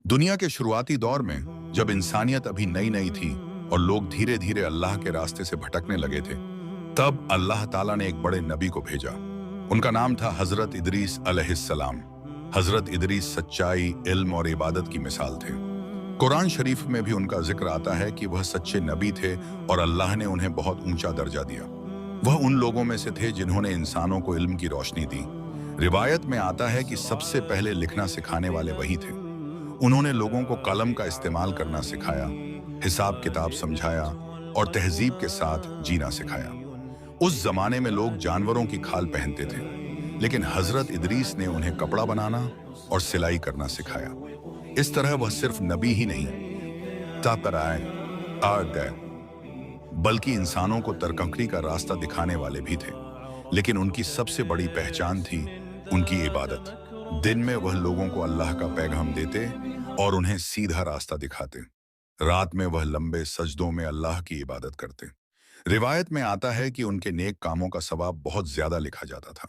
दुनिया के शुरुआती दौर में जब इंसानियत अभी नई नई थी और लोग धीरे धीरे अल्लाह के रास्ते से भटकने लगे थे, तब अल्लाह ताला ने एक बड़े नबी को भेजा। उनका नाम था हजरत इदरीस अलैहिस्सलाम। हजरत इदरीस सच्चाई, इल्म और इबादत की मिसाल थे। कुरान शरीफ में भी उनका जिक्र आता है कि वह सच्चे नबी थे और अल्लाह ने उन्हें बहुत ऊंचा दर्जा दिया। वह उन लोगों में से थे जिन्होंने इंसानों को इल्म की रोशनी दी। रिवायत में आता है कि सबसे पहले लिखना सिखाने वाले वही थे। उन्होंने लोगों को कलम का इस्तेमाल करना सिखाया, हिसाब किताब समझाया और तहजीब के साथ जीना सिखाया। उस जमाने में लोग जानवरों की खाल पहनते थे, लेकिन हजरत इदरीस ने उन्हें कपड़ा बनाना और सिलाई करना सिखाया। इस तरह वह सिर्फ नबी ही नहीं बल्कि इंसानों को तरक्की का रास्ता दिखाने वाले भी थे। लेकिन उनकी सबसे बड़ी पहचान थी उनकी इबादत। दिन में वह लोगों को अल्लाह का पैगाम देते और उन्हें सीधा रास्ता दिखाते। रात में वह लंबे सजदों में अल्लाह की इबादत करते। रिवायत में आता है कि उनके नेक कामों का सवाब बहुत ज्यादा लिखा जाता था।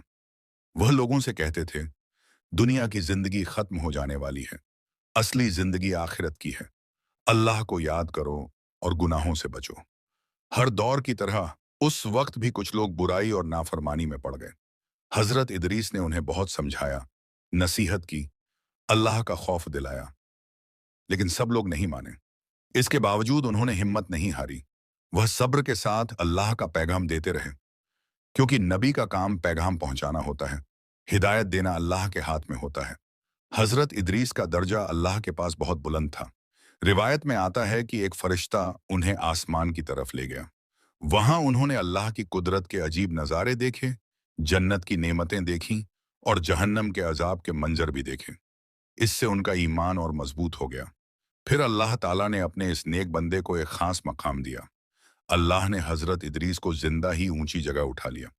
वह लोगों से कहते थे, दुनिया की जिंदगी खत्म हो जाने वाली है, असली जिंदगी आखिरत की है। अल्लाह को याद करो और गुनाहों से बचो। हर दौर की तरह उस वक्त भी कुछ लोग बुराई और नाफरमानी में पड़ गए। हजरत इदरीस ने उन्हें बहुत समझाया, नसीहत की, अल्लाह का खौफ दिलाया, लेकिन सब लोग नहीं माने। इसके बावजूद उन्होंने हिम्मत नहीं हारी। वह सब्र के साथ अल्लाह का पैगाम देते रहे, क्योंकि नबी का काम पैगाम पहुंचाना होता है, हिदायत देना अल्लाह के हाथ में होता है। हजरत इदरीस का दर्जा अल्लाह के पास बहुत बुलंद था। रिवायत में आता है कि एक फरिश्ता उन्हें आसमान की तरफ ले गया। वहां उन्होंने अल्लाह की कुदरत के अजीब नज़ारे देखे, जन्नत की नेमतें देखीं और जहन्नम के अजाब के मंजर भी देखे। इससे उनका ईमान और मजबूत हो गया। फिर अल्लाह ताला ने अपने इस नेक बंदे को एक खास मकाम दिया। अल्लाह ने हजरत इदरीस को जिंदा ही ऊंची जगह उठा लिया।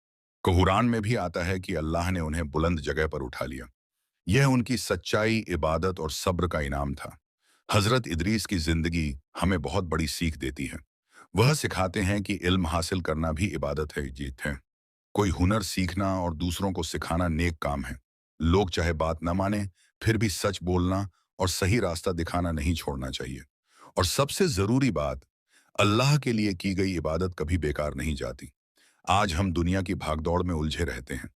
कुरान में भी आता है कि अल्लाह ने उन्हें बुलंद जगह पर उठा लिया। यह उनकी सच्चाई, इबादत और सब्र का इनाम था। हजरत इदरीस की जिंदगी हमें बहुत बड़ी सीख देती है। वह सिखाते हैं कि इल्म हासिल करना भी इबादत है, जीत है। कोई हुनर सीखना और दूसरों को सिखाना नेक काम है। लोग चाहे बात न माने, फिर भी सच बोलना और सही रास्ता दिखाना नहीं छोड़ना चाहिए। और सबसे जरूरी बात, अल्लाह के लिए की गई इबादत कभी बेकार नहीं जाती। आज हम दुनिया की भागदौड़ में उलझे रहते हैं,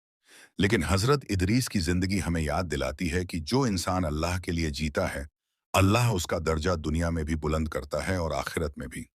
लेकिन हजरत इदरीस की जिंदगी हमें याद दिलाती है कि जो इंसान अल्लाह के लिए जीता है, अल्लाह उसका दर्जा दुनिया में भी बुलंद करता है और आखिरत में भी।